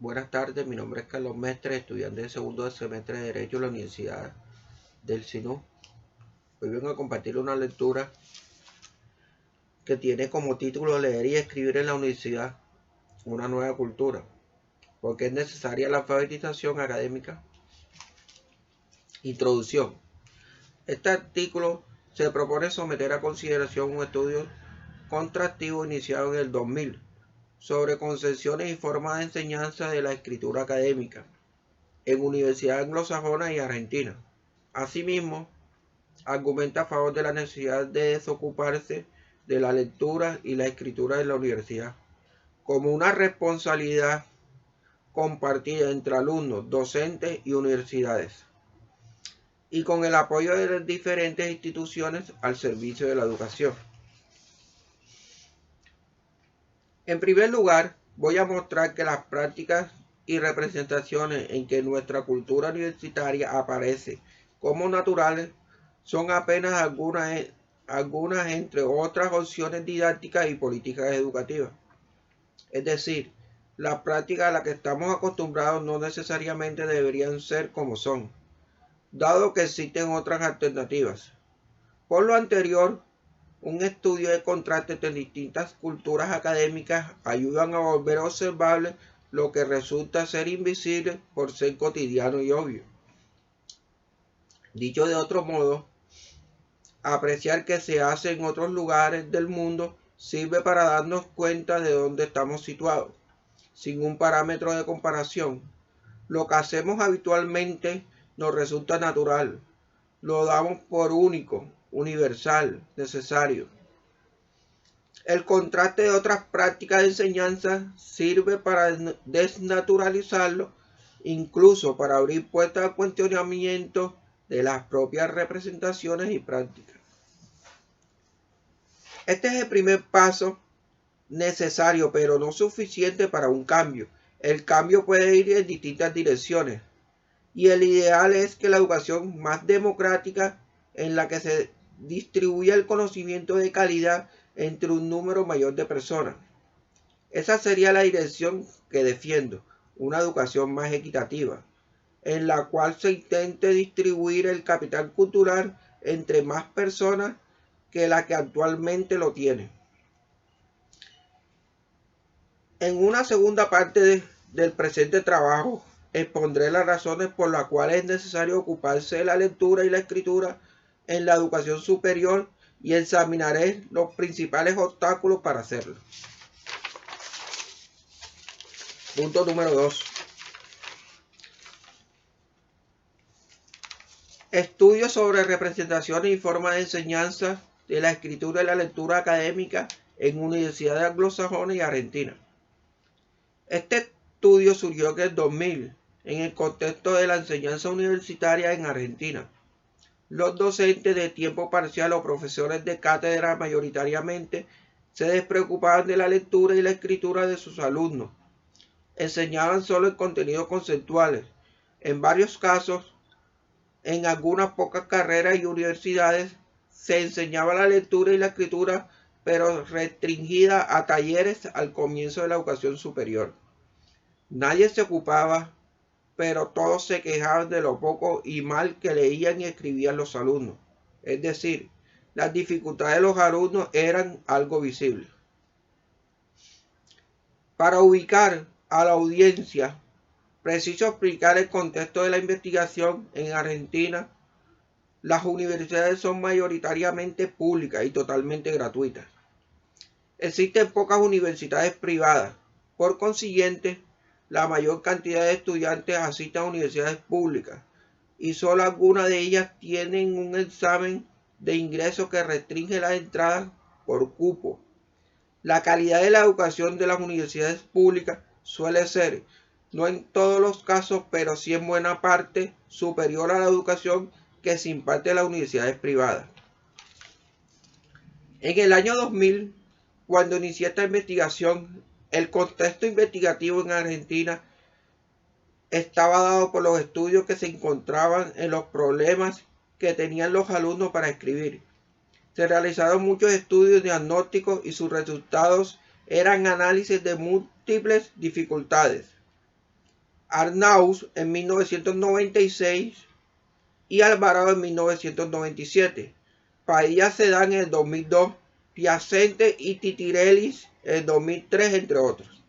Buenas tardes, mi nombre es Carlos Mestre, estudiante de segundo semestre de Derecho en la Universidad del SINU. Hoy vengo a compartir una lectura que tiene como título Leer y escribir en la universidad, una nueva cultura, porque es necesaria la alfabetización académica. Introducción. Este artículo se propone someter a consideración un estudio contractivo iniciado en el 2000 sobre concepciones y formas de enseñanza de la escritura académica en universidades anglosajonas y argentinas. Asimismo, argumenta a favor de la necesidad de desocuparse de la lectura y la escritura en la universidad como una responsabilidad compartida entre alumnos, docentes y universidades, y con el apoyo de las diferentes instituciones al servicio de la educación. En primer lugar, voy a mostrar que las prácticas y representaciones en que nuestra cultura universitaria aparece como naturales son apenas algunas entre otras opciones didácticas y políticas educativas. Es decir, las prácticas a las que estamos acostumbrados no necesariamente deberían ser como son, dado que existen otras alternativas. Por lo anterior, un estudio de contraste entre distintas culturas académicas ayudan a volver observable lo que resulta ser invisible por ser cotidiano y obvio. Dicho de otro modo, apreciar qué se hace en otros lugares del mundo sirve para darnos cuenta de dónde estamos situados, sin un parámetro de comparación. Lo que hacemos habitualmente nos resulta natural, lo damos por único, universal, necesario. El contraste de otras prácticas de enseñanza sirve para desnaturalizarlo, incluso para abrir puertas al cuestionamiento de las propias representaciones y prácticas. Este es el primer paso necesario, pero no suficiente para un cambio. El cambio puede ir en distintas direcciones, y el ideal es que la educación más democrática, en la que se distribuya el conocimiento de calidad entre un número mayor de personas. Esa sería la dirección que defiendo, una educación más equitativa, en la cual se intente distribuir el capital cultural entre más personas que la que actualmente lo tiene. En una segunda parte del presente trabajo expondré las razones por las cuales es necesario ocuparse de la lectura y la escritura en la educación superior y examinaré los principales obstáculos para hacerlo. Punto número 2. Estudios sobre representaciones y formas de enseñanza de la escritura y la lectura académica en universidades anglosajonas y argentinas. Este estudio surgió en el 2000 en el contexto de la enseñanza universitaria en Argentina. Los docentes de tiempo parcial o profesores de cátedra mayoritariamente se despreocupaban de la lectura y la escritura de sus alumnos. Enseñaban solo el contenido conceptuales. En varios casos, en algunas pocas carreras y universidades, se enseñaba la lectura y la escritura, pero restringida a talleres al comienzo de la educación superior. Nadie se ocupaba, pero todos se quejaban de lo poco y mal que leían y escribían los alumnos. Es decir, las dificultades de los alumnos eran algo visible. Para ubicar a la audiencia, preciso explicar el contexto de la investigación en Argentina. Las universidades son mayoritariamente públicas y totalmente gratuitas. Existen pocas universidades privadas. Por consiguiente, la mayor cantidad de estudiantes asisten a universidades públicas y solo algunas de ellas tienen un examen de ingreso que restringe las entradas por cupo. La calidad de la educación de las universidades públicas suele ser, no en todos los casos, pero sí en buena parte, superior a la educación que se imparte en las universidades privadas. En el año 2000, cuando inicié esta investigación, el contexto investigativo en Argentina estaba dado por los estudios que se encontraban en los problemas que tenían los alumnos para escribir. Se realizaron muchos estudios diagnósticos y sus resultados eran análisis de múltiples dificultades. Arnaús en 1996 y Alvarado en 1997. Padilla Sedán en el 2002, Piacente y Titirelis en el 2003, entre otros.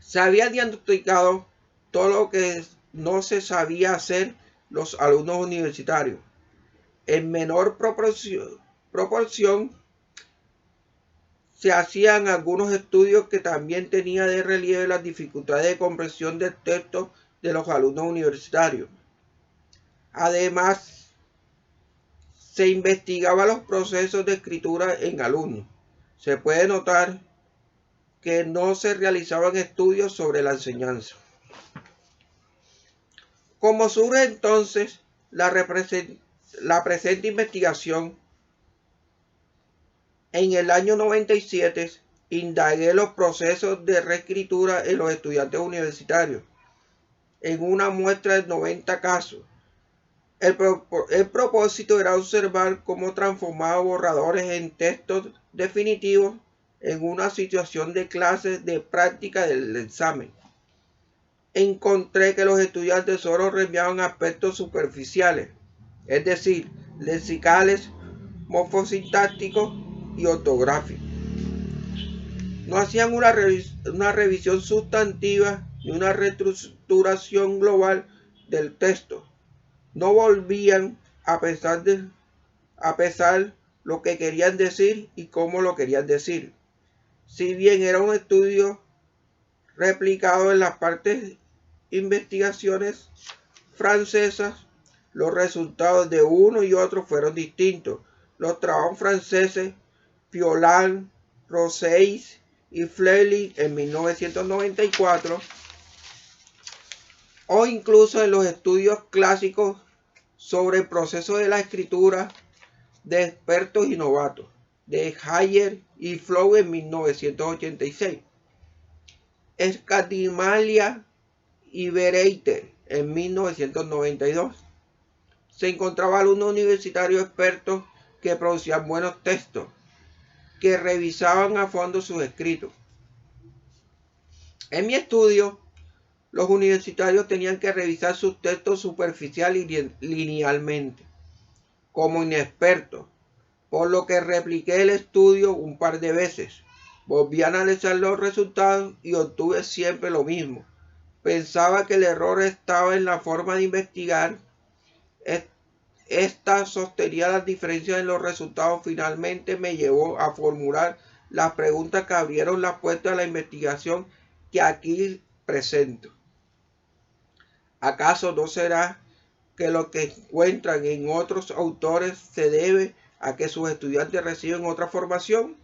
Se había diagnosticado todo lo que no se sabía hacer los alumnos universitarios. En menor proporción se hacían algunos estudios que también tenían de relieve las dificultades de comprensión del texto de los alumnos universitarios. Además, se investigaban los procesos de escritura en alumnos. Se puede notar que no se realizaban estudios sobre la enseñanza. Como surge entonces la presente investigación, en el año 97 indagué los procesos de reescritura en los estudiantes universitarios en una muestra de 90 casos. El propósito era observar cómo transformaba borradores en textos definitivos en una situación de clase de práctica del examen. Encontré que los estudiantes solo reenviaban aspectos superficiales, es decir, lexicales, morfosintácticos y ortográficos. No hacían una revisión sustantiva ni una reestructuración global del texto. No volvían a pensar lo que querían decir y cómo lo querían decir. Si bien era un estudio replicado en las partes investigaciones francesas, los resultados de uno y otro fueron distintos. Los trabajos franceses, Piolan, Roseis y Fleming en 1994, o incluso en los estudios clásicos sobre el proceso de la escritura de expertos y novatos, de Hayer y Flow en 1986. Escatimalia y Bereiter en 1992. Se encontraba alumnos universitarios expertos que producían buenos textos, que revisaban a fondo sus escritos. En mi estudio, los universitarios tenían que revisar sus textos superficial y linealmente, como inexpertos, por lo que repliqué el estudio un par de veces. Volví a analizar los resultados y obtuve siempre lo mismo. Pensaba que el error estaba en la forma de investigar. Esta sostenía las diferencias en los resultados. Finalmente me llevó a formular las preguntas que abrieron la puerta a la investigación que aquí presento. ¿Acaso no será que lo que encuentran en otros autores se debe a que sus estudiantes reciben otra formación?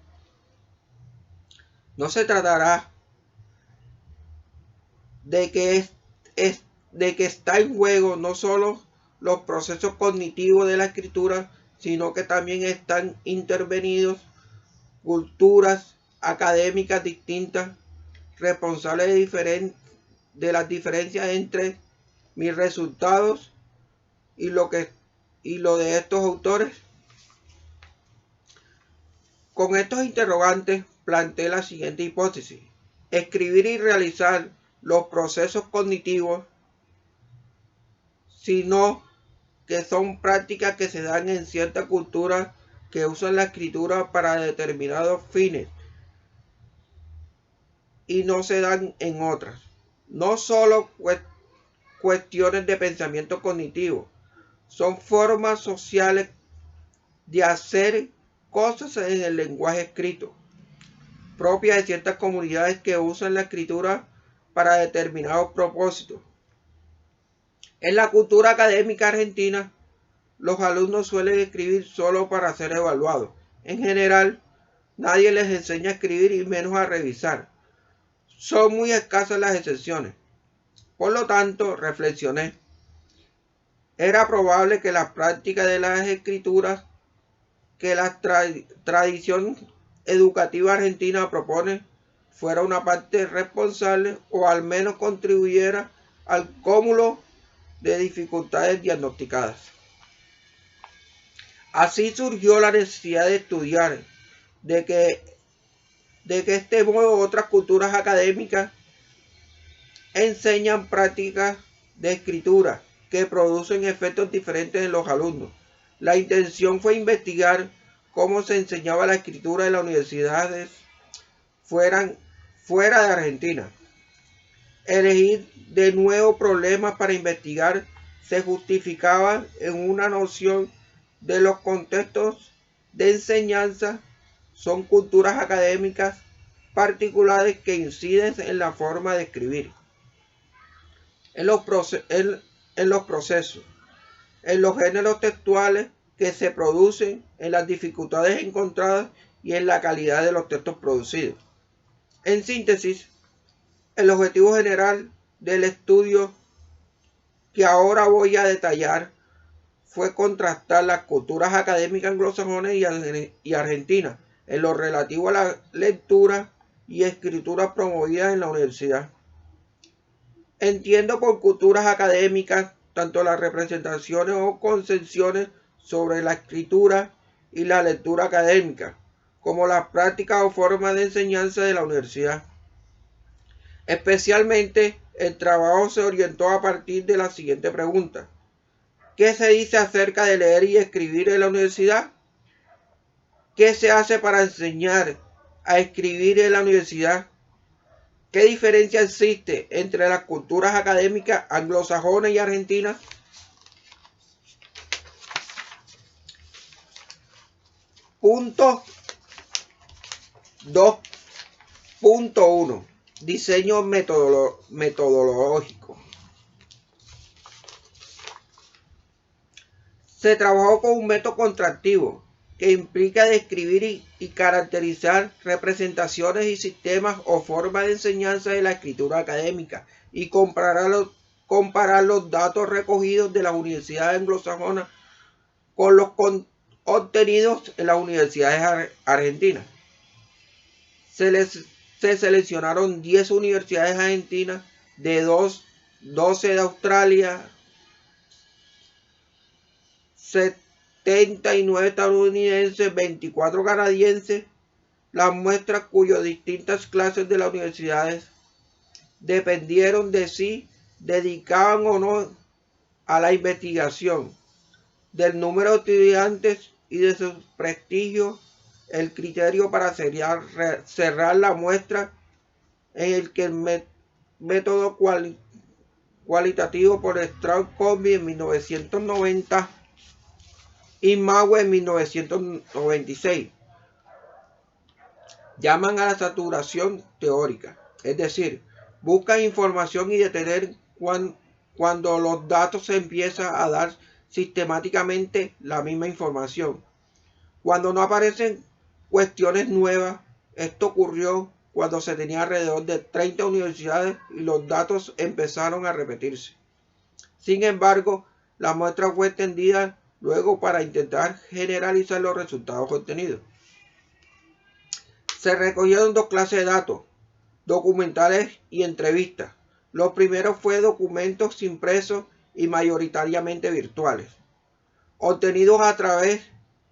No se tratará de que está en juego no solo los procesos cognitivos de la escritura, sino que también están intervenidos culturas académicas distintas, responsables de las diferencias entre mis resultados y lo de estos autores. Con estos interrogantes planteé la siguiente hipótesis: escribir y realizar los procesos cognitivos, sino que son prácticas que se dan en ciertas culturas que usan la escritura para determinados fines y no se dan en otras. No solo cuestiones de pensamiento cognitivo, son formas sociales de hacer cosas en el lenguaje escrito, propias de ciertas comunidades que usan la escritura para determinados propósitos. En la cultura académica argentina, los alumnos suelen escribir solo para ser evaluados. En general, nadie les enseña a escribir y menos a revisar. Son muy escasas las excepciones. Por lo tanto, reflexioné. Era probable que la práctica de las escrituras que la tradición educativa argentina propone fuera una parte responsable o al menos contribuyera al cúmulo de dificultades diagnosticadas. Así surgió la necesidad de estudiar de que este modo otras culturas académicas enseñan prácticas de escritura que producen efectos diferentes en los alumnos. La intención fue investigar cómo se enseñaba la escritura en las universidades fuera de Argentina. Elegir de nuevo problemas para investigar se justificaba en una noción de los contextos de enseñanza son culturas académicas particulares que inciden en la forma de escribir, en los procesos, en los géneros textuales que se producen, en las dificultades encontradas y en la calidad de los textos producidos. En síntesis, el objetivo general del estudio que ahora voy a detallar fue contrastar las culturas académicas anglosajonas y argentinas en lo relativo a la lectura y escritura promovida en la universidad. Entiendo por culturas académicas tanto las representaciones o concepciones sobre la escritura y la lectura académica, como las prácticas o formas de enseñanza de la universidad. Especialmente, el trabajo se orientó a partir de la siguiente pregunta: ¿qué se dice acerca de leer y escribir en la universidad? ¿Qué se hace para enseñar a escribir en la universidad? ¿Qué diferencia existe entre las culturas académicas anglosajonas y argentinas? Punto 2.1. Diseño metodológico. Se trabajó con un método contractivo que implica describir y caracterizar representaciones y sistemas o formas de enseñanza de la escritura académica y comparar los datos recogidos de las universidades anglosajonas con los obtenidos en las universidades argentinas. Se seleccionaron 10 universidades argentinas, de 12 de Australia, 79 estadounidenses, 24 canadienses, las muestras cuyas distintas clases de las universidades dependieron de si dedicaban o no a la investigación, del número de estudiantes y de su prestigio. El criterio para cerrar la muestra en el que el método cualitativo por Strauss-Combs en 1990 y Maue en 1996 llaman a la saturación teórica, es decir, buscan información y detener cuando los datos se empiezan a dar sistemáticamente la misma información. Cuando no aparecen cuestiones nuevas, esto ocurrió cuando se tenía alrededor de 30 universidades y los datos empezaron a repetirse. Sin embargo, la muestra fue extendida luego para intentar generalizar los resultados obtenidos. Se recogieron dos clases de datos: documentales y entrevistas. Los primeros fueron documentos impresos y mayoritariamente virtuales, obtenidos a través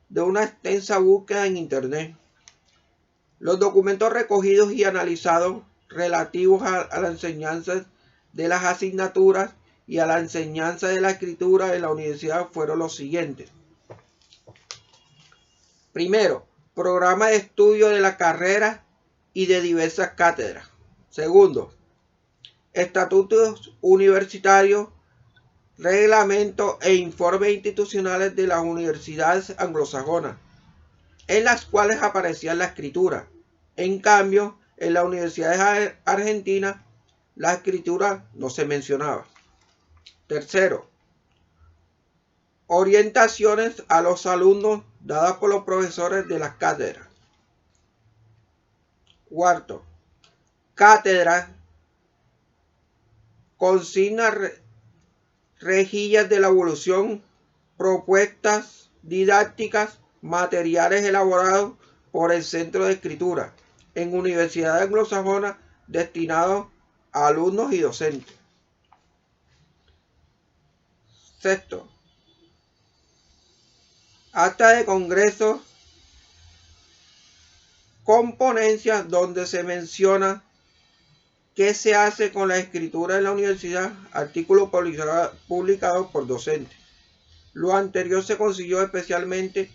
de una extensa búsqueda en Internet. Los documentos recogidos y analizados relativos a la enseñanza de las asignaturas y a la enseñanza de la escritura en la universidad fueron los siguientes. Primero, programa de estudio de la carrera y de diversas cátedras. Segundo, estatutos universitarios, reglamentos e informes institucionales de las universidades anglosajonas, en las cuales aparecía la escritura. En cambio, en las universidades argentinas, la escritura no se mencionaba. Tercero, orientaciones a los alumnos dadas por los profesores de las cátedras. Cuarto, cátedras, consignas, rejillas de la evolución, propuestas didácticas, materiales elaborados por el Centro de Escritura en universidades anglosajonas destinados a alumnos y docentes. Sexto, acta de congreso con ponencias donde se menciona ¿Qué se hace con la escritura en la universidad? Artículo publicado por docentes. Lo anterior se consiguió especialmente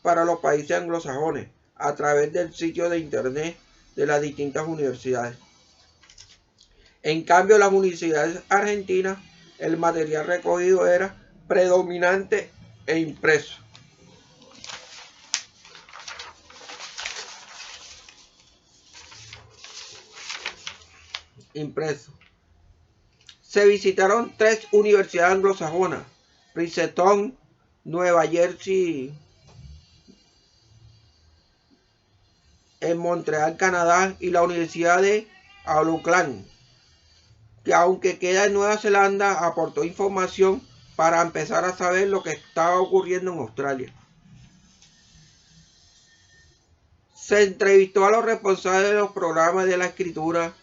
para los países anglosajones a través del sitio de internet de las distintas universidades. En cambio, las universidades argentinas, el material recogido era predominante e impreso. Se visitaron 3 universidades anglosajonas: Princeton, Nueva Jersey, en Montreal, Canadá, y la Universidad de Auckland, que aunque queda en Nueva Zelanda, aportó información para empezar a saber lo que estaba ocurriendo en Australia. Se entrevistó a los responsables de los programas de la escritura.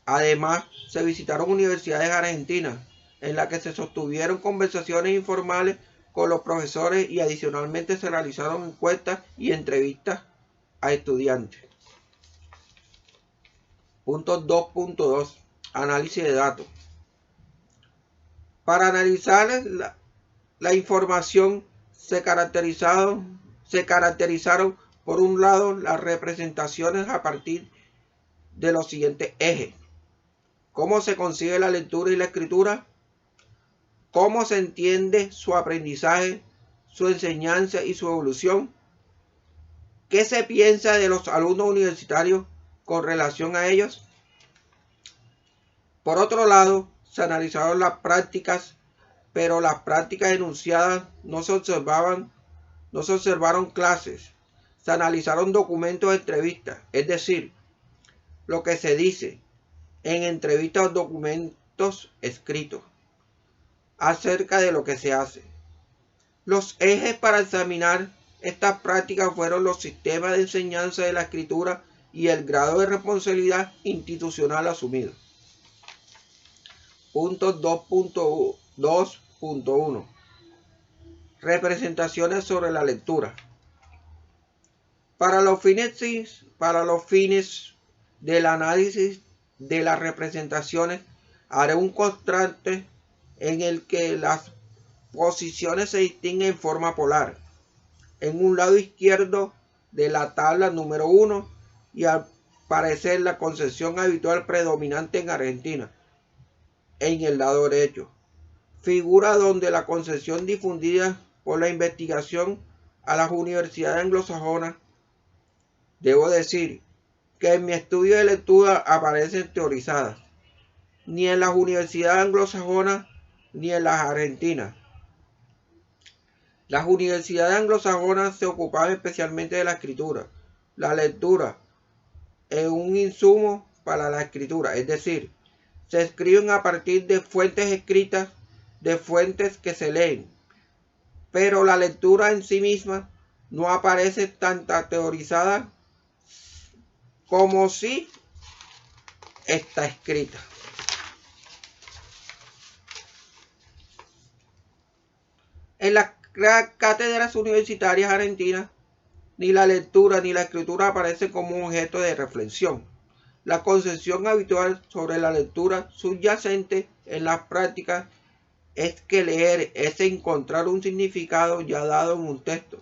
Además, se visitaron universidades argentinas, en las que se sostuvieron conversaciones informales con los profesores, y adicionalmente se realizaron encuestas y entrevistas a estudiantes. Punto 2.2. Análisis de datos. Para analizar la información se caracterizaron por un lado las representaciones a partir de los siguientes ejes: cómo se consigue la lectura y la escritura, cómo se entiende su aprendizaje, su enseñanza y su evolución, qué se piensa de los alumnos universitarios con relación a ellos. Por otro lado, se analizaron las prácticas, pero las prácticas enunciadas no se observaron clases. Se analizaron documentos de entrevistas, es decir, lo que se dice en entrevistas o documentos escritos acerca de lo que se hace. Los ejes para examinar estas prácticas fueron los sistemas de enseñanza de la escritura y el grado de responsabilidad institucional asumido. Punto 2.2.1. Representaciones sobre la lectura. Para los fines del análisis de las representaciones, haré un contraste en el que las posiciones se distinguen en forma polar. En un lado izquierdo de la tabla número 1, y al parecer la concepción habitual predominante en Argentina, en el lado derecho, figura donde la concepción difundida por la investigación a las universidades anglosajonas. Debo decir que en mi estudio de lectura aparecen teorizadas, ni en las universidades anglosajonas ni en las argentinas. Las universidades anglosajonas se ocupaban especialmente de la escritura, la lectura es un insumo para la escritura, es decir, se escriben a partir de fuentes escritas, de fuentes que se leen, pero la lectura en sí misma no aparece tan teorizada como si está escrita. En las cátedras universitarias argentinas, ni la lectura ni la escritura aparecen como objeto de reflexión. La concepción habitual sobre la lectura subyacente en las prácticas es que leer es encontrar un significado ya dado en un texto,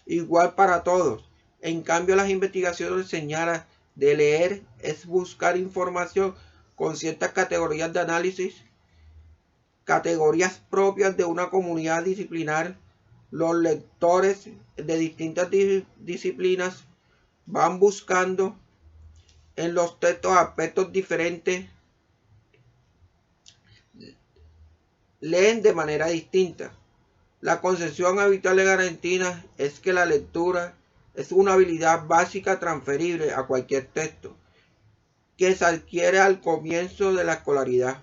igual para todos. En cambio, las investigaciones señalan de leer es buscar información con ciertas categorías de análisis, categorías propias de una comunidad disciplinar. Los lectores de distintas disciplinas van buscando en los textos aspectos diferentes, leen de manera distinta. La concepción habitual en Argentina es que la lectura es una habilidad básica transferible a cualquier texto, que se adquiere al comienzo de la escolaridad,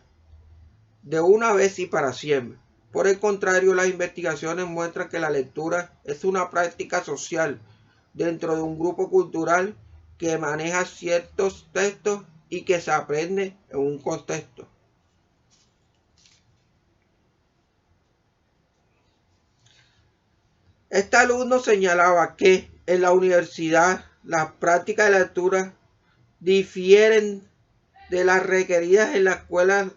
de una vez y para siempre. Por el contrario, las investigaciones muestran que la lectura es una práctica social dentro de un grupo cultural que maneja ciertos textos y que se aprende en un contexto. Este alumno señalaba que en la universidad las prácticas de lectura difieren de las requeridas en la escuela,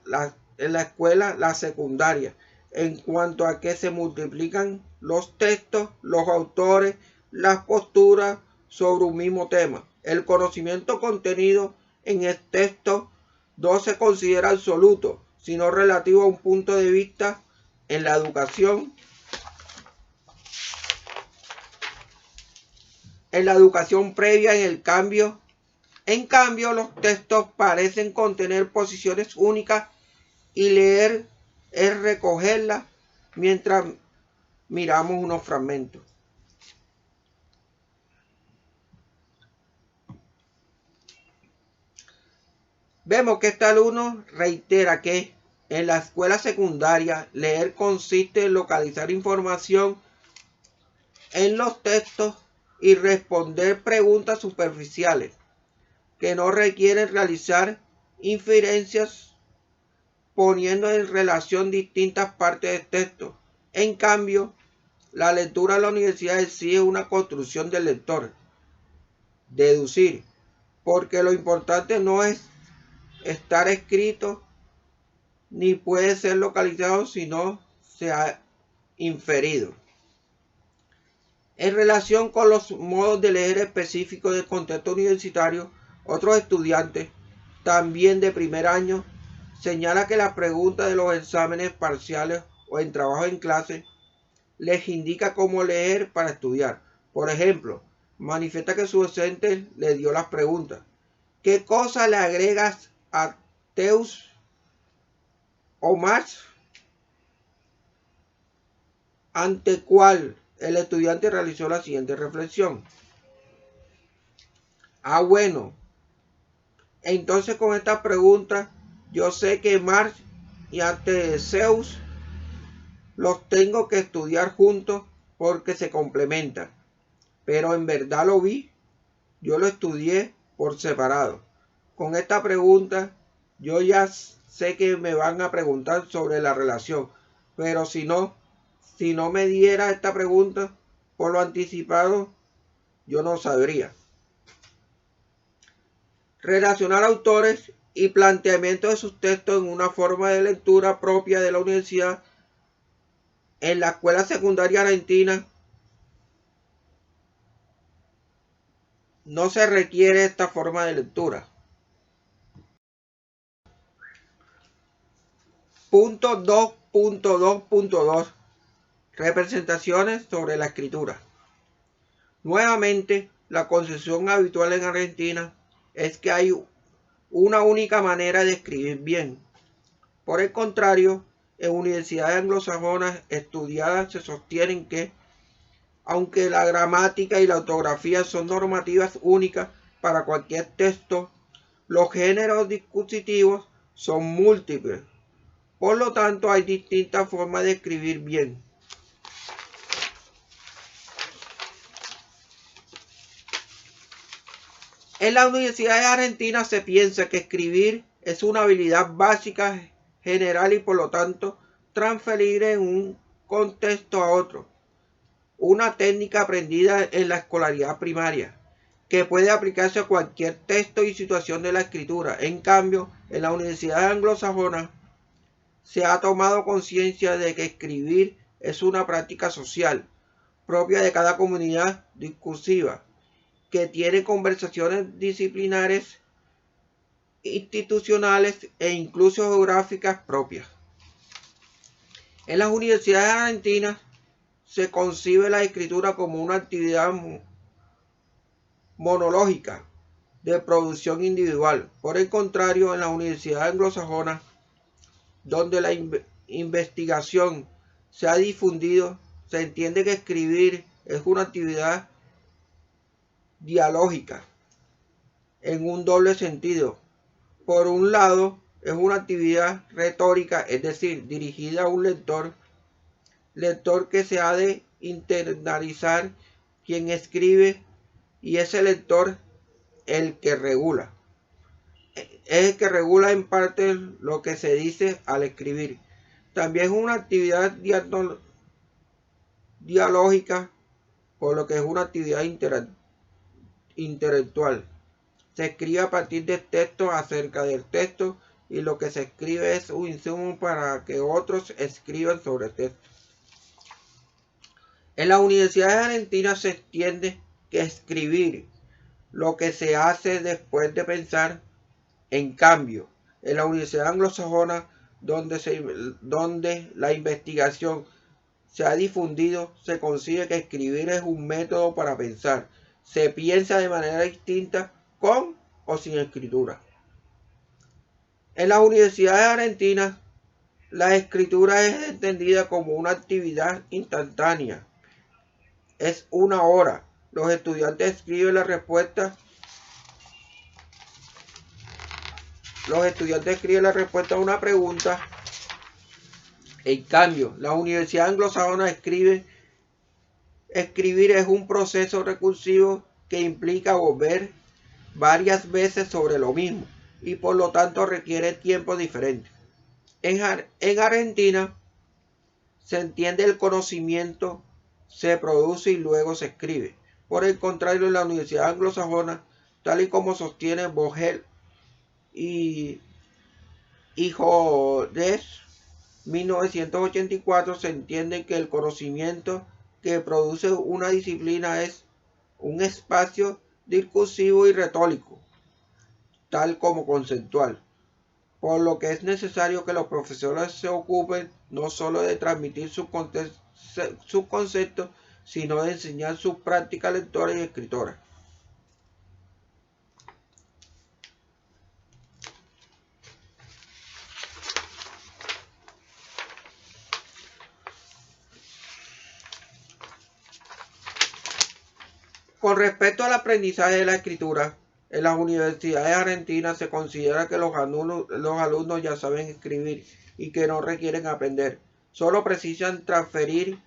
la secundaria, en cuanto a que se multiplican los textos, los autores, las posturas sobre un mismo tema. El conocimiento contenido en el texto no se considera absoluto, sino relativo a un punto de vista. En la educación previa, en cambio, los textos parecen contener posiciones únicas y leer es recogerlas mientras miramos unos fragmentos. Vemos que este alumno reitera que en la escuela secundaria leer consiste en localizar información en los textos y responder preguntas superficiales que no requieren realizar inferencias poniendo en relación distintas partes del texto. En cambio, la lectura en la universidad exige una construcción del lector, deducir, porque lo importante no es estar escrito ni puede ser localizado, sino se ha inferido. En relación con los modos de leer específicos del contexto universitario, otros estudiantes, también de primer año, señala que las preguntas de los exámenes parciales o en trabajo en clase les indica cómo leer para estudiar. Por ejemplo, manifiesta que su docente le dio las preguntas: ¿qué cosa le agregas a Teus o Marx? Ante cual el estudiante realizó la siguiente reflexión: bueno, entonces con esta pregunta yo sé que Marx y Zeus los tengo que estudiar juntos porque se complementan, pero en verdad yo lo estudié por separado. Con esta pregunta yo ya sé que me van a preguntar sobre la relación, pero si no me diera esta pregunta por lo anticipado, yo no sabría. Relacionar autores y planteamientos de sus textos en una forma de lectura propia de la universidad. En la escuela secundaria argentina no se requiere esta forma de lectura. Punto 2.2.2. Representaciones sobre la escritura. Nuevamente, la concepción habitual en Argentina es que hay una única manera de escribir bien. Por el contrario, en universidades anglosajonas estudiadas se sostienen que, aunque la gramática y la ortografía son normativas únicas para cualquier texto, los géneros discursivos son múltiples. Por lo tanto, hay distintas formas de escribir bien. En las universidades argentinas se piensa que escribir es una habilidad básica, general y por lo tanto transferible en un contexto a otro. Una técnica aprendida en la escolaridad primaria, que puede aplicarse a cualquier texto y situación de la escritura. En cambio, en la universidad anglosajona se ha tomado conciencia de que escribir es una práctica social, propia de cada comunidad discursiva, que tiene conversaciones disciplinares, institucionales e incluso geográficas propias. En las universidades argentinas se concibe la escritura como una actividad monológica de producción individual. Por el contrario, en la universidad anglosajona, donde la investigación se ha difundido, se entiende que escribir es una actividad dialógica en un doble sentido. Por un lado, es una actividad retórica, es decir, dirigida a un lector que se ha de internalizar quien escribe, y ese lector el que regula. Es el que regula en parte lo que se dice al escribir. También es una actividad dialógica, por lo que es una actividad intelectual. Se escribe a partir del texto acerca del texto y lo que se escribe es un insumo para que otros escriban sobre el texto. En las universidades argentinas se entiende que escribir lo que se hace después de pensar. En cambio, en la Universidad Anglosajona, donde la investigación se ha difundido, se consigue que escribir es un método para pensar. Se piensa de manera distinta con o sin escritura. En las universidades argentinas, la escritura es entendida como una actividad instantánea. Es una hora. Los estudiantes escriben la respuesta. A una pregunta. En cambio, la Universidad Anglosajona escribir es un proceso recursivo que implica volver varias veces sobre lo mismo y por lo tanto requiere tiempo diferente. En Argentina se entiende el conocimiento, se produce y luego se escribe. Por el contrario, en la Universidad Anglosajona, tal y como sostiene Vogel y Jodes, 1984, se entiende que el conocimiento que produce una disciplina es un espacio discursivo y retórico, tal como conceptual, por lo que es necesario que los profesores se ocupen no solo de transmitir sus conceptos, sino de enseñar sus prácticas lectoras y escritoras. Con respecto al aprendizaje de la escritura, en las universidades argentinas se considera que los alumnos ya saben escribir y que no requieren aprender, solo precisan transferir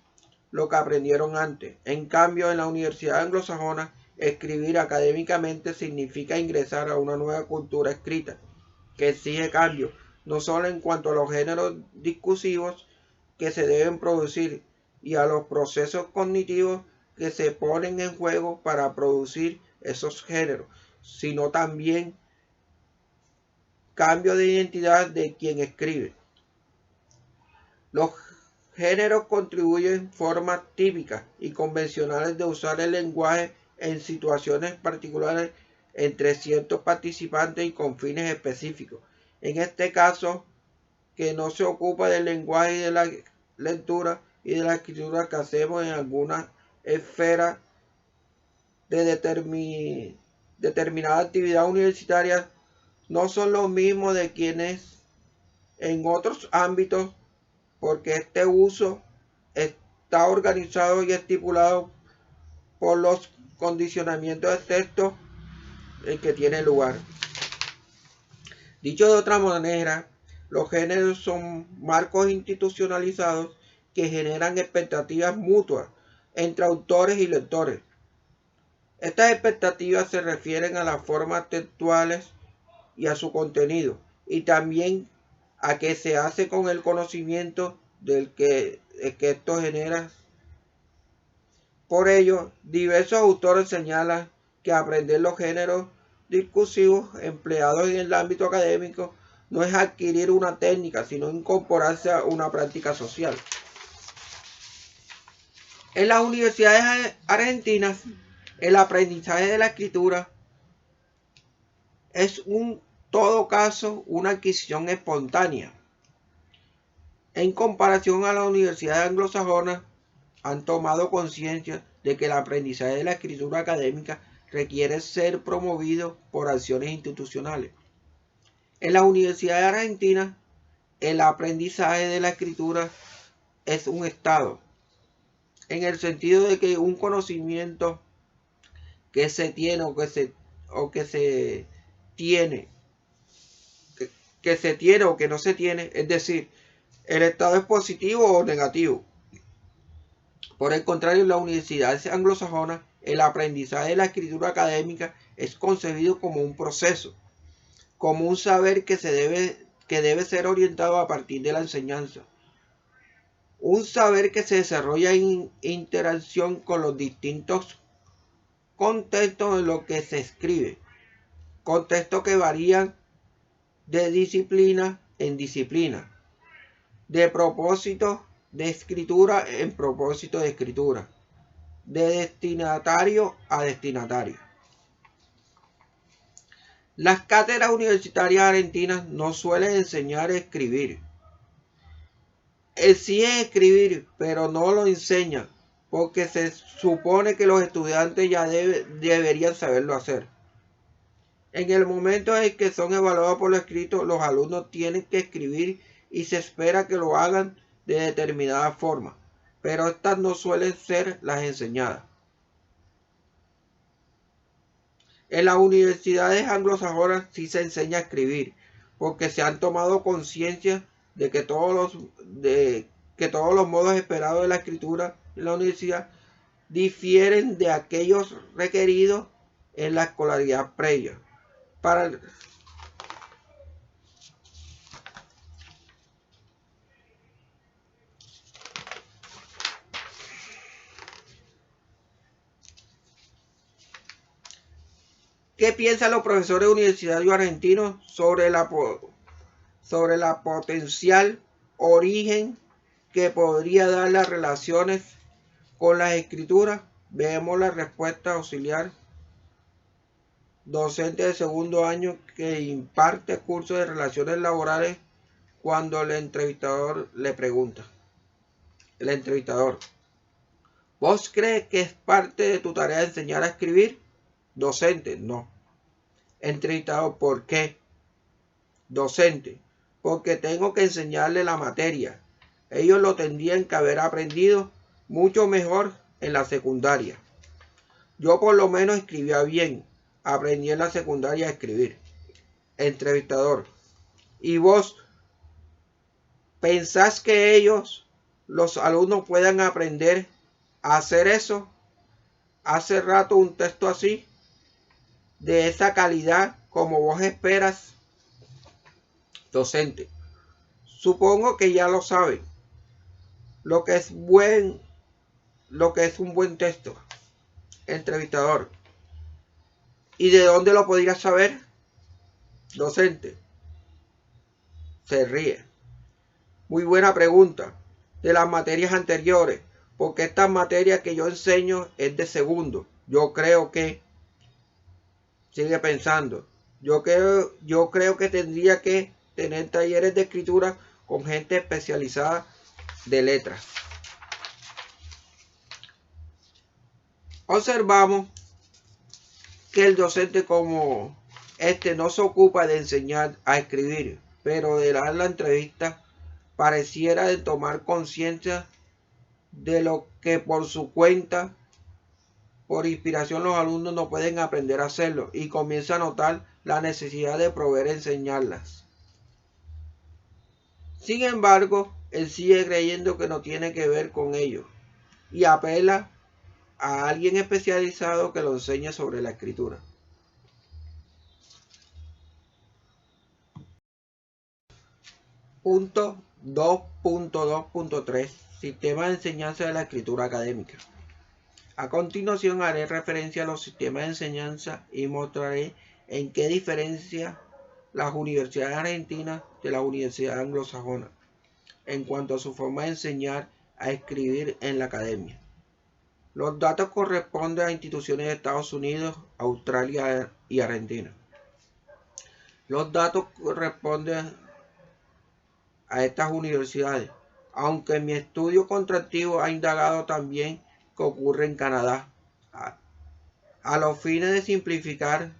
lo que aprendieron antes. En cambio, en la Universidad Anglosajona, escribir académicamente significa ingresar a una nueva cultura escrita, que exige cambios, no solo en cuanto a los géneros discursivos que se deben producir y a los procesos cognitivos que se ponen en juego para producir esos géneros, sino también cambio de identidad de quien escribe. Los géneros contribuyen formas típicas y convencionales de usar el lenguaje en situaciones particulares entre ciertos participantes y con fines específicos. En este caso, que no se ocupa del lenguaje y de la lectura y de la escritura que hacemos en algunas esferas de determinada actividad universitaria, no son los mismos de quienes en otros ámbitos, porque este uso está organizado y estipulado por los condicionamientos de texto en que tiene lugar. Dicho de otra manera, los géneros son marcos institucionalizados que generan expectativas mutuas entre autores y lectores. Estas expectativas se refieren a las formas textuales y a su contenido, y también a qué se hace con el conocimiento del que esto genera. Por ello, diversos autores señalan que aprender los géneros discursivos empleados en el ámbito académico no es adquirir una técnica, sino incorporarse a una práctica social. En las universidades argentinas, el aprendizaje de la escritura es en todo caso una adquisición espontánea. En comparación a las universidades anglosajonas, han tomado conciencia de que el aprendizaje de la escritura académica requiere ser promovido por acciones institucionales. En las universidades argentinas, el aprendizaje de la escritura es un estado, en el sentido de que un conocimiento que se tiene o que no se tiene, es decir, el estado es positivo o negativo. Por el contrario, en las universidades anglosajonas, el aprendizaje de la escritura académica es concebido como un proceso, como un saber que debe ser orientado a partir de la enseñanza. Un saber que se desarrolla en interacción con los distintos contextos en los que se escribe, contextos que varían de disciplina en disciplina, de propósito de escritura en propósito de escritura, de destinatario a destinatario. Las cátedras universitarias argentinas no suelen enseñar a escribir. Exigen escribir, pero no lo enseñan, porque se supone que los estudiantes ya deberían saberlo hacer. En el momento en que son evaluados por lo escrito, los alumnos tienen que escribir y se espera que lo hagan de determinada forma, pero estas no suelen ser las enseñadas. En las universidades anglosajonas sí se enseña a escribir, porque se han tomado conciencia de que todos los modos esperados de la escritura en la universidad difieren de aquellos requeridos en la escolaridad previa. ¿Qué piensan los profesores universitarios argentinos sobre la potencial origen que podría dar las relaciones con las escrituras? Vemos la respuesta auxiliar. Docente de segundo año que imparte cursos de relaciones laborales cuando el entrevistador le pregunta. El entrevistador: ¿vos crees que es parte de tu tarea enseñar a escribir? Docente: no. Entrevistador: ¿por qué? Docente: porque tengo que enseñarle la materia. Ellos lo tendrían que haber aprendido mucho mejor en la secundaria. Yo por lo menos escribía bien. Aprendí en la secundaria a escribir. Entrevistador: ¿y vos pensás que ellos, los alumnos, puedan aprender a hacer eso? Hace rato un texto así, de esa calidad como vos esperas. Docente: supongo que ya lo saben lo que es un buen texto. Entrevistador: ¿y de dónde lo podría saber? Docente: se ríe. Muy buena pregunta. De las materias anteriores, porque esta materia que yo enseño es de segundo. Yo creo que, sigue pensando, yo creo que tendría que tener talleres de escritura con gente especializada de letras. Observamos que el docente como no se ocupa de enseñar a escribir, pero de dar la entrevista pareciera de tomar conciencia de lo que por su cuenta, por inspiración, los alumnos no pueden aprender a hacerlo, y comienza a notar la necesidad de proveer enseñarlas. Sin embargo, él sigue creyendo que no tiene que ver con ello y apela a alguien especializado que lo enseñe sobre la escritura. Punto 2.2.3 Sistema de enseñanza de la escritura académica. A continuación haré referencia a los sistemas de enseñanza y mostraré en qué diferencia las universidades argentinas de las universidades anglosajonas en cuanto a su forma de enseñar a escribir en la academia. Los datos corresponden a instituciones de Estados Unidos, Australia y Argentina. Los datos corresponden a estas universidades, aunque mi estudio contractivo ha indagado también que ocurre en Canadá. A los fines de simplificar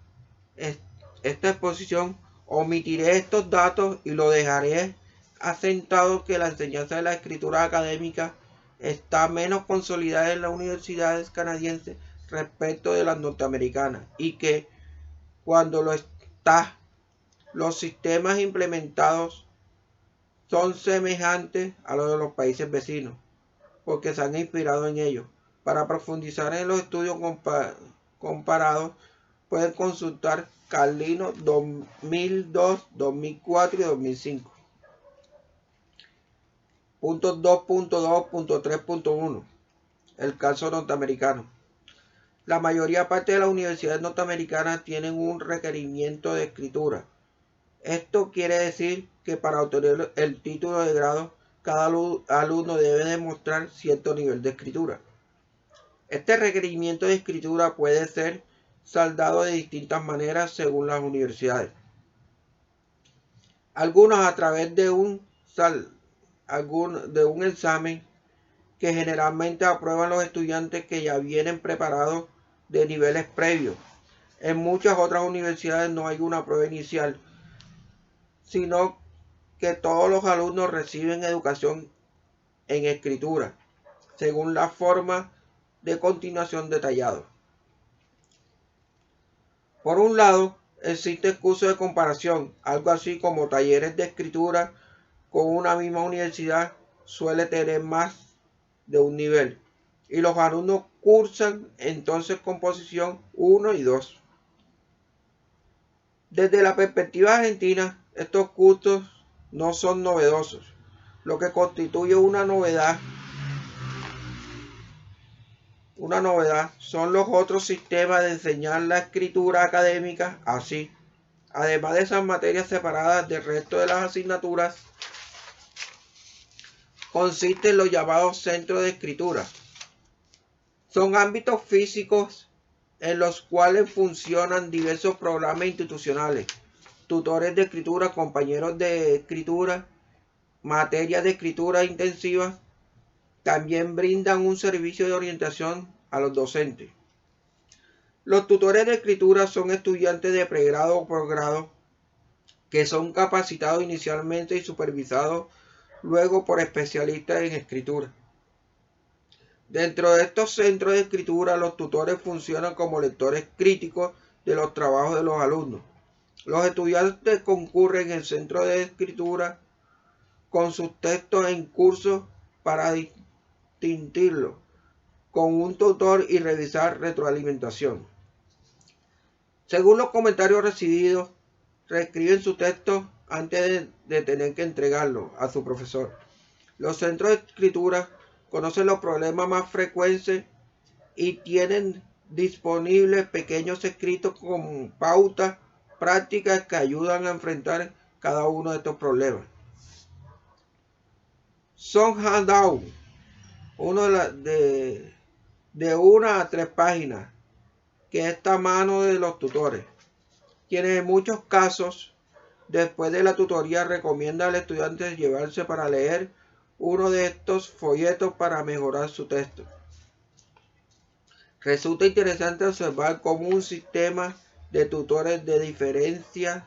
esta exposición, omitiré estos datos y lo dejaré asentado que la enseñanza de la escritura académica está menos consolidada en las universidades canadienses respecto de las norteamericanas, y que cuando lo está, los sistemas implementados son semejantes a los de los países vecinos, porque se han inspirado en ellos. Para profundizar en los estudios comparados, pueden consultar Carlino 2002, 2004 y 2005. Puntos 2.2.3.1. El caso norteamericano. La mayoría parte de las universidades norteamericanas tienen un requerimiento de escritura. Esto quiere decir que para obtener el título de grado, cada alumno debe demostrar cierto nivel de escritura. Este requerimiento de escritura puede ser saldado de distintas maneras según las universidades. Algunos a través de un examen que generalmente aprueban los estudiantes que ya vienen preparados de niveles previos. En muchas otras universidades no hay una prueba inicial, sino que todos los alumnos reciben educación en escritura, según la forma de continuación detallado. Por un lado, existe el curso de comparación, algo así como talleres de escritura con una misma universidad suele tener más de un nivel, y los alumnos cursan entonces composición 1 y 2. Desde la perspectiva argentina, estos cursos no son novedosos. Lo que constituye una novedad son los otros sistemas de enseñar la escritura académica así. Además de esas materias separadas del resto de las asignaturas, consisten los llamados centros de escritura. Son ámbitos físicos en los cuales funcionan diversos programas institucionales, tutores de escritura, compañeros de escritura, materias de escritura intensivas. También brindan un servicio de orientación a los docentes. Los tutores de escritura son estudiantes de pregrado o posgrado que son capacitados inicialmente y supervisados luego por especialistas en escritura. Dentro de estos centros de escritura, los tutores funcionan como lectores críticos de los trabajos de los alumnos. Los estudiantes concurren en el centro de escritura con sus textos en curso para distinguirlos con un tutor y revisar retroalimentación. Según los comentarios recibidos, reescriben su texto antes de tener que entregarlo a su profesor. Los centros de escritura conocen los problemas más frecuentes y tienen disponibles pequeños escritos con pautas prácticas que ayudan a enfrentar cada uno de estos problemas. Son handouts, uno de 1 a 3 páginas, que está a mano de los tutores, quienes en muchos casos, después de la tutoría, recomienda al estudiante llevarse para leer uno de estos folletos para mejorar su texto. Resulta interesante observar cómo un sistema de tutores de diferencia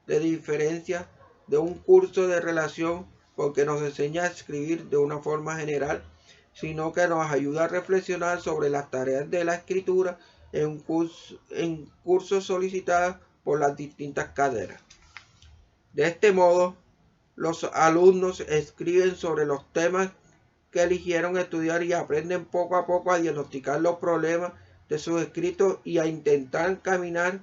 de un curso de relación, porque nos enseña a escribir de una forma general, sino que nos ayuda a reflexionar sobre las tareas de la escritura en cursos solicitados por las distintas cátedras. De este modo, los alumnos escriben sobre los temas que eligieron estudiar y aprenden poco a poco a diagnosticar los problemas de sus escritos y a intentar caminar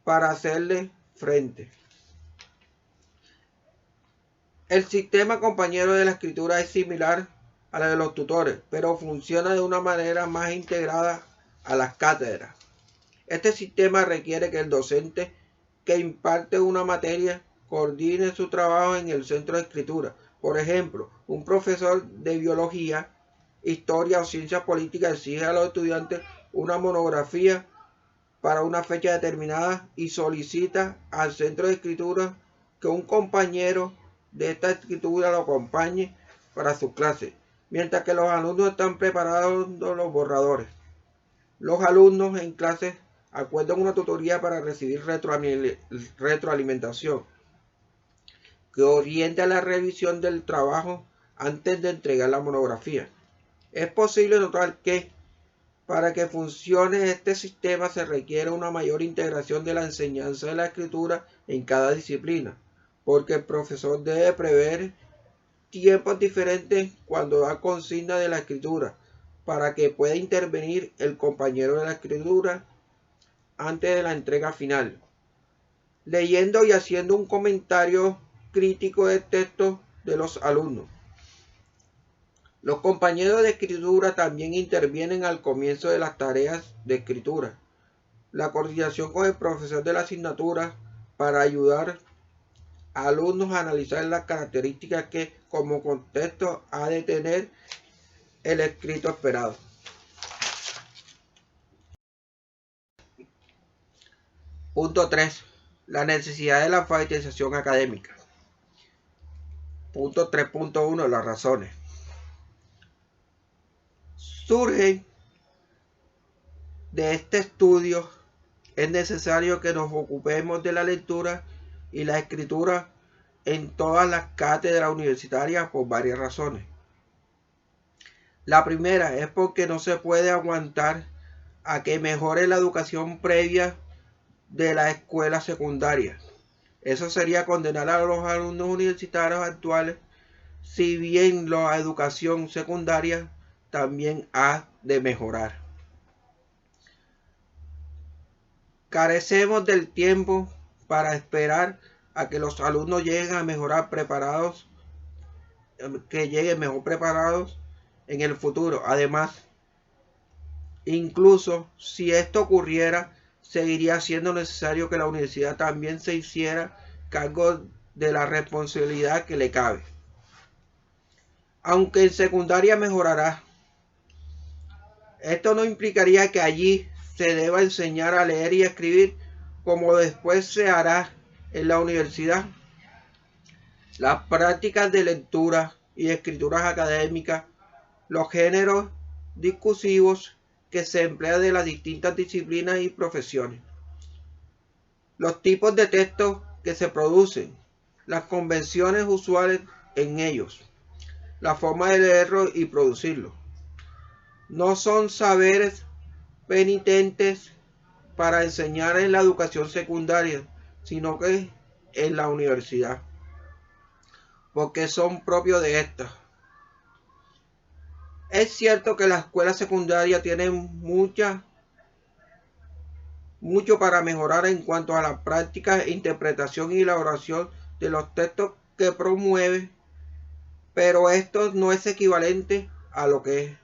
para hacerle frente. El sistema compañero de la escritura es similar a la de los tutores, pero funciona de una manera más integrada a las cátedras. Este sistema requiere que el docente que imparte una materia coordine su trabajo en el centro de escritura. Por ejemplo, un profesor de biología, historia o ciencias políticas exige a los estudiantes una monografía para una fecha determinada y solicita al centro de escritura que un compañero de esta escritura lo acompañe para su clase, mientras que los alumnos están preparando los borradores. Los alumnos en clase acuerdan una tutoría para recibir retroalimentación que oriente a la revisión del trabajo antes de entregar la monografía. Es posible notar que para que funcione este sistema se requiere una mayor integración de la enseñanza de la escritura en cada disciplina, porque el profesor debe prever tiempos diferentes cuando da consigna de la escritura, para que pueda intervenir el compañero de la escritura antes de la entrega final, leyendo y haciendo un comentario crítico del texto de los alumnos. Los compañeros de escritura también intervienen al comienzo de las tareas de escritura. La coordinación con el profesor de la asignatura para ayudar a alumnos a analizar las características que como contexto ha de tener el escrito esperado. Punto 3. La necesidad de la alfabetización académica. Punto 3.1. Las razones. Surgen de este estudio, es necesario que nos ocupemos de la lectura y la escritura en todas las cátedras universitarias por varias razones. La primera es porque no se puede aguantar a que mejore la educación previa de la escuela secundaria. Eso sería condenar a los alumnos universitarios actuales, si bien la educación secundaria también ha de mejorar. Carecemos del tiempo para esperar a que los alumnos lleguen a mejorar preparados, que lleguen mejor preparados en el futuro. Además, incluso si esto ocurriera, seguiría siendo necesario que la universidad también se hiciera cargo de la responsabilidad que le cabe. Aunque en secundaria mejorará, esto no implicaría que allí se deba enseñar a leer y escribir como después se hará en la universidad. Las prácticas de lectura y escrituras académicas, los géneros discursivos que se emplean de las distintas disciplinas y profesiones, los tipos de textos que se producen, las convenciones usuales en ellos, la forma de leerlo y producirlo, no son saberes penitentes para enseñar en la educación secundaria, sino que en la universidad, porque son propios de esta. Es cierto que la escuela secundaria tiene mucho para mejorar en cuanto a la práctica, interpretación y elaboración de los textos que promueve, pero esto no es equivalente a lo que es.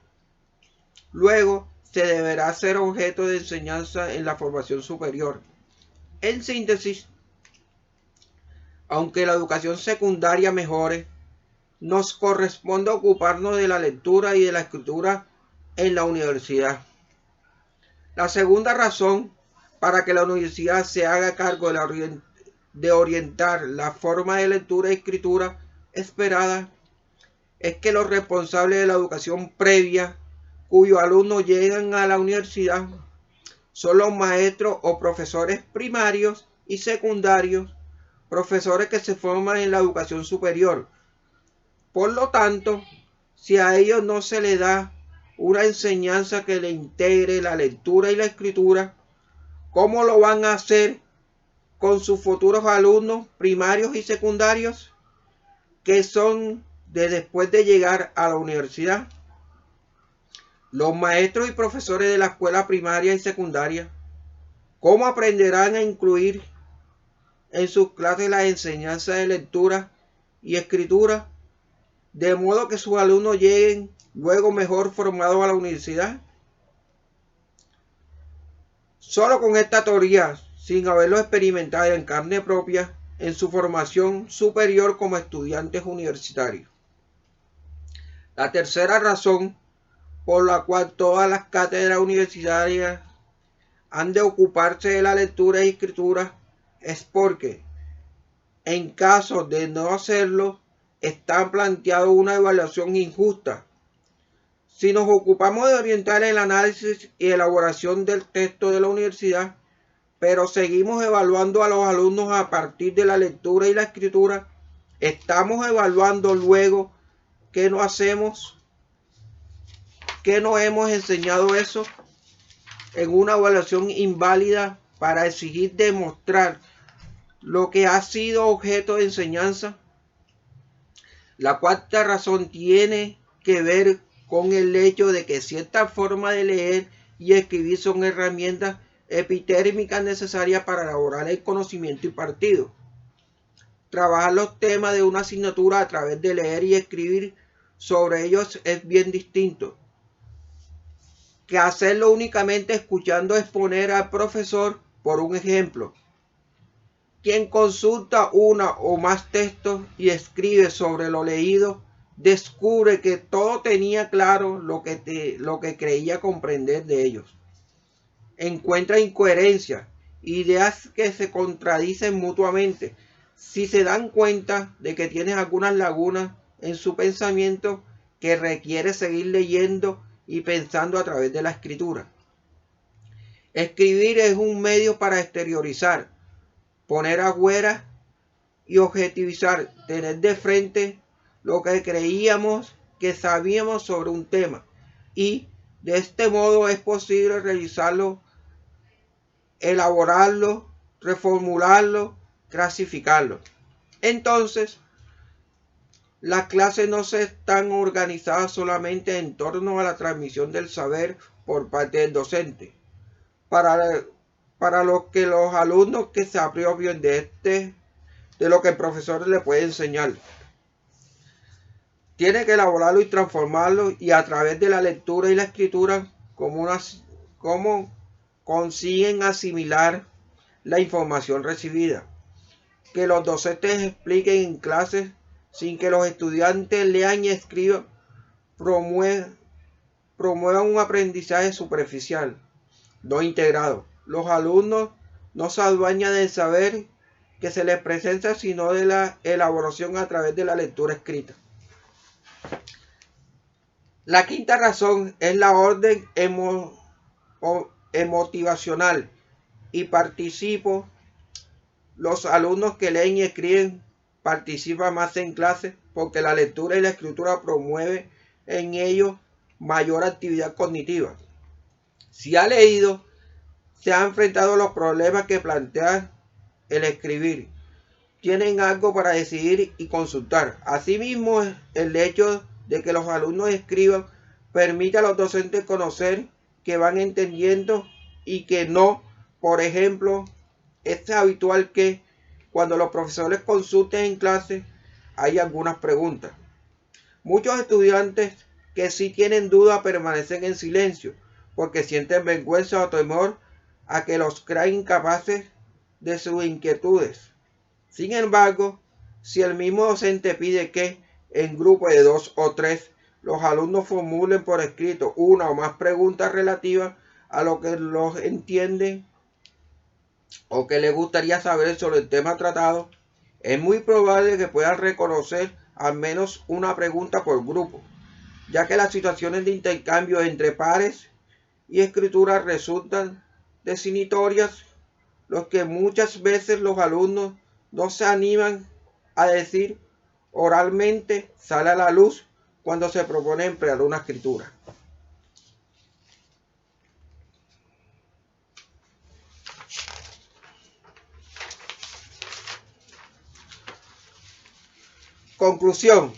Luego, se deberá ser objeto de enseñanza en la formación superior. En síntesis, aunque la educación secundaria mejore, nos corresponde ocuparnos de la lectura y de la escritura en la universidad. La segunda razón para que la universidad se haga cargo de orientar la forma de lectura y escritura esperada es que los responsables de la educación previa, cuyos alumnos llegan a la universidad, son los maestros o profesores primarios y secundarios, profesores que se forman en la educación superior. Por lo tanto, si a ellos no se les da una enseñanza que le integre la lectura y la escritura, ¿cómo lo van a hacer con sus futuros alumnos primarios y secundarios, que son de después de llegar a la universidad? Los maestros y profesores de la escuela primaria y secundaria, ¿cómo aprenderán a incluir en sus clases la enseñanza de lectura y escritura, de modo que sus alumnos lleguen luego mejor formados a la universidad? Solo con esta teoría, sin haberlo experimentado en carne propia en su formación superior como estudiantes universitarios. La tercera razón por la cual todas las cátedras universitarias han de ocuparse de la lectura y escritura es porque, en caso de no hacerlo, está planteado una evaluación injusta. Si nos ocupamos de orientar el análisis y elaboración del texto de la universidad, pero seguimos evaluando a los alumnos a partir de la lectura y la escritura, estamos evaluando luego qué no hacemos, qué no hemos enseñado eso, en una evaluación inválida para exigir demostrar lo que ha sido objeto de enseñanza. La cuarta razón tiene que ver con el hecho de que cierta forma de leer y escribir son herramientas epidérmicas necesarias para elaborar el conocimiento impartido. Trabajar los temas de una asignatura a través de leer y escribir sobre ellos es bien distinto que hacerlo únicamente escuchando exponer al profesor. Por un ejemplo, quien consulta una o más textos y escribe sobre lo leído, descubre que todo tenía claro lo que creía comprender de ellos. Encuentra incoherencias, ideas que se contradicen mutuamente. Si se dan cuenta de que tienes algunas lagunas en su pensamiento que requiere seguir leyendo y pensando a través de la escritura. Escribir es un medio para exteriorizar, poner afuera y objetivizar, tener de frente lo que creíamos que sabíamos sobre un tema, y de este modo es posible realizarlo, elaborarlo, reformularlo, clasificarlo. Entonces, las clases no se están organizadas solamente en torno a la transmisión del saber por parte del docente, para lo que los alumnos que se apropien de lo que el profesor le puede enseñar. Tiene que elaborarlo y transformarlo, y a través de la lectura y la escritura, cómo consiguen asimilar la información recibida. Que los docentes expliquen en clases sin que los estudiantes lean y escriban, promuevan un aprendizaje superficial, no integrado. Los alumnos no se adueñan del saber que se les presenta, sino de la elaboración a través de la lectura escrita. La quinta razón es la orden emotivacional y participo. Los alumnos que leen y escriben participan más en clase porque la lectura y la escritura promueven en ellos mayor actividad cognitiva. Si ha leído, se ha enfrentado a los problemas que plantea el escribir. Tienen algo para decidir y consultar. Asimismo, el hecho de que los alumnos escriban permite a los docentes conocer que van entendiendo y que no. Por ejemplo, es habitual que cuando los profesores consulten en clase hay algunas preguntas. Muchos estudiantes que sí tienen duda permanecen en silencio porque sienten vergüenza o temor a que los crean incapaces de sus inquietudes. Sin embargo, si el mismo docente pide que en grupo de 2 o 3 los alumnos formulen por escrito una o más preguntas relativas a lo que los entienden o que les gustaría saber sobre el tema tratado, es muy probable que puedan reconocer al menos una pregunta por grupo, ya que las situaciones de intercambio entre pares y escritura resultan definitorias, los que muchas veces los alumnos no se animan a decir oralmente sale a la luz cuando se propone emplear una escritura. Conclusión.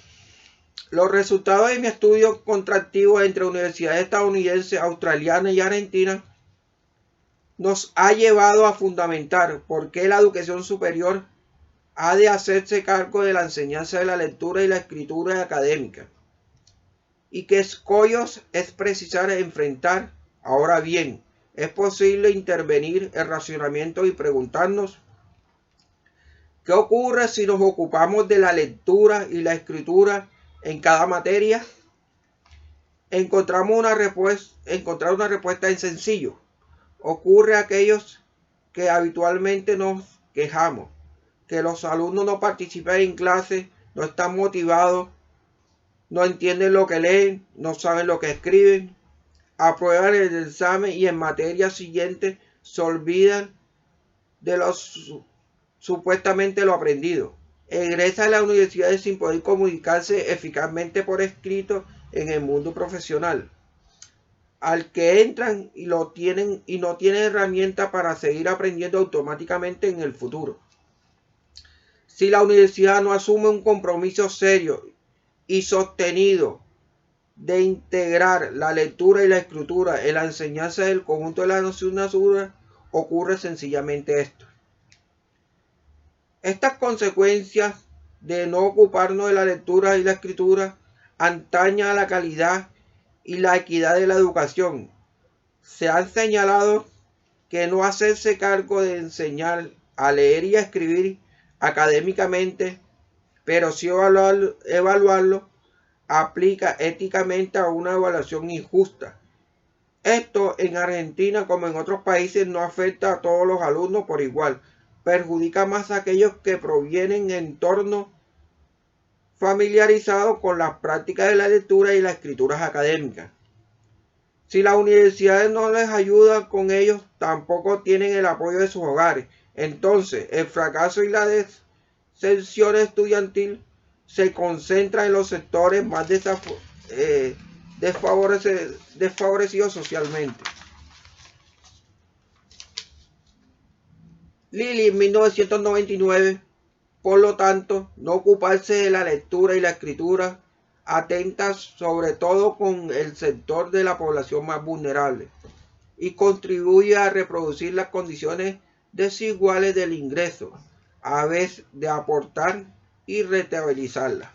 Los resultados de mi estudio contractivo entre universidades estadounidenses, australianas y argentinas nos ha llevado a fundamentar por qué la educación superior ha de hacerse cargo de la enseñanza de la lectura y la escritura académica, y que escollos es precisar enfrentar. Ahora bien, es posible intervenir el racionamiento y preguntarnos ¿qué ocurre si nos ocupamos de la lectura y la escritura en cada materia? Encontrar una respuesta es sencillo. Ocurre a aquellos que habitualmente nos quejamos, que los alumnos no participan en clase, no están motivados, no entienden lo que leen, no saben lo que escriben, aprueban el examen y en materia siguiente se olvidan de supuestamente lo aprendido. Egresan a las universidades sin poder comunicarse eficazmente por escrito en el mundo profesional, al que entran y no tienen herramientas para seguir aprendiendo automáticamente en el futuro. Si la universidad no asume un compromiso serio y sostenido de integrar la lectura y la escritura en la enseñanza del conjunto de la asignatura, ocurre sencillamente esto. Estas consecuencias de no ocuparnos de la lectura y la escritura atañe a la calidad y la equidad de la educación. Se han señalado que no hacerse cargo de enseñar a leer y a escribir académicamente, pero sí evaluarlo, aplica éticamente a una evaluación injusta. Esto en Argentina como en otros países no afecta a todos los alumnos por igual, perjudica más a aquellos que provienen de entornos familiarizados con las prácticas de la lectura y las escrituras académicas. Si las universidades no les ayudan con ellos, tampoco tienen el apoyo de sus hogares. Entonces, el fracaso y la deserción estudiantil se concentra en los sectores más desfavorecidos socialmente. Lilly en 1999, por lo tanto, no ocuparse de la lectura y la escritura atenta sobre todo con el sector de la población más vulnerable y contribuye a reproducir las condiciones desiguales del ingreso, a vez de aportar y rentabilizarla.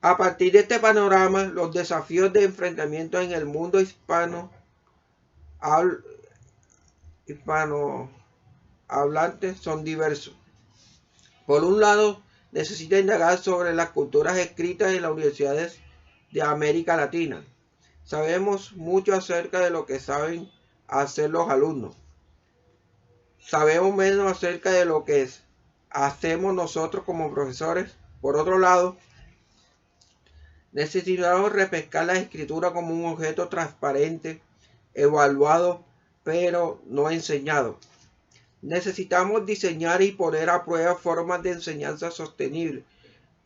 A partir de este panorama, los desafíos de enfrentamiento en el mundo hispanohablantes son diversos. Por un lado, necesita indagar sobre las culturas escritas en las universidades de América Latina. Sabemos mucho acerca de lo que saben hacer los alumnos. Sabemos menos acerca de lo que hacemos nosotros como profesores. Por otro lado, necesitamos repescar la escritura como un objeto transparente, evaluado, pero no enseñado. Necesitamos diseñar y poner a prueba formas de enseñanza sostenible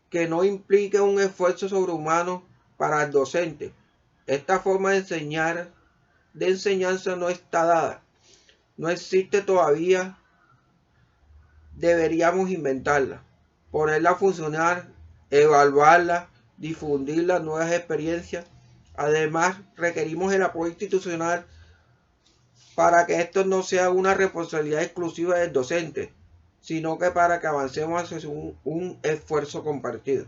que no implique un esfuerzo sobrehumano para el docente. Esta forma de enseñanza no está dada, no existe todavía, deberíamos inventarla, ponerla a funcionar, evaluarla, difundir las nuevas experiencias. Además, requerimos el apoyo institucional para que esto no sea una responsabilidad exclusiva del docente, sino que para que avancemos hacia un esfuerzo compartido.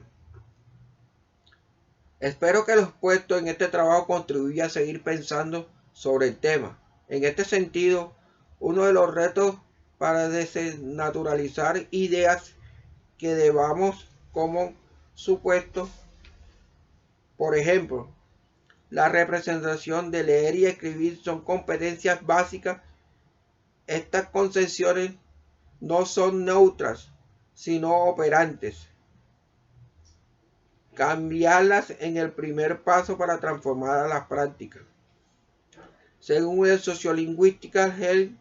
Espero que lo expuesto en este trabajo contribuya a seguir pensando sobre el tema. En este sentido, uno de los retos para desnaturalizar ideas que debamos como supuesto, por ejemplo, la representación de leer y escribir son competencias básicas. Estas concepciones no son neutras, sino operantes. Cambiarlas en el primer paso para transformar a las prácticas. Según el sociolingüística Hell,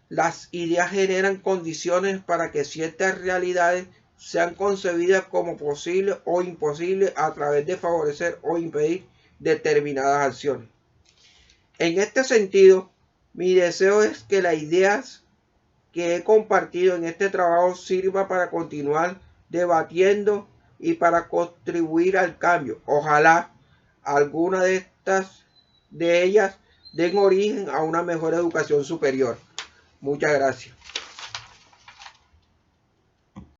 las ideas generan condiciones para que ciertas realidades sean concebidas como posibles o imposibles a través de favorecer o impedir determinadas acciones. En este sentido, mi deseo es que las ideas que he compartido en este trabajo sirva para continuar debatiendo y para contribuir al cambio. Ojalá alguna de ellas den origen a una mejor educación superior. Muchas gracias.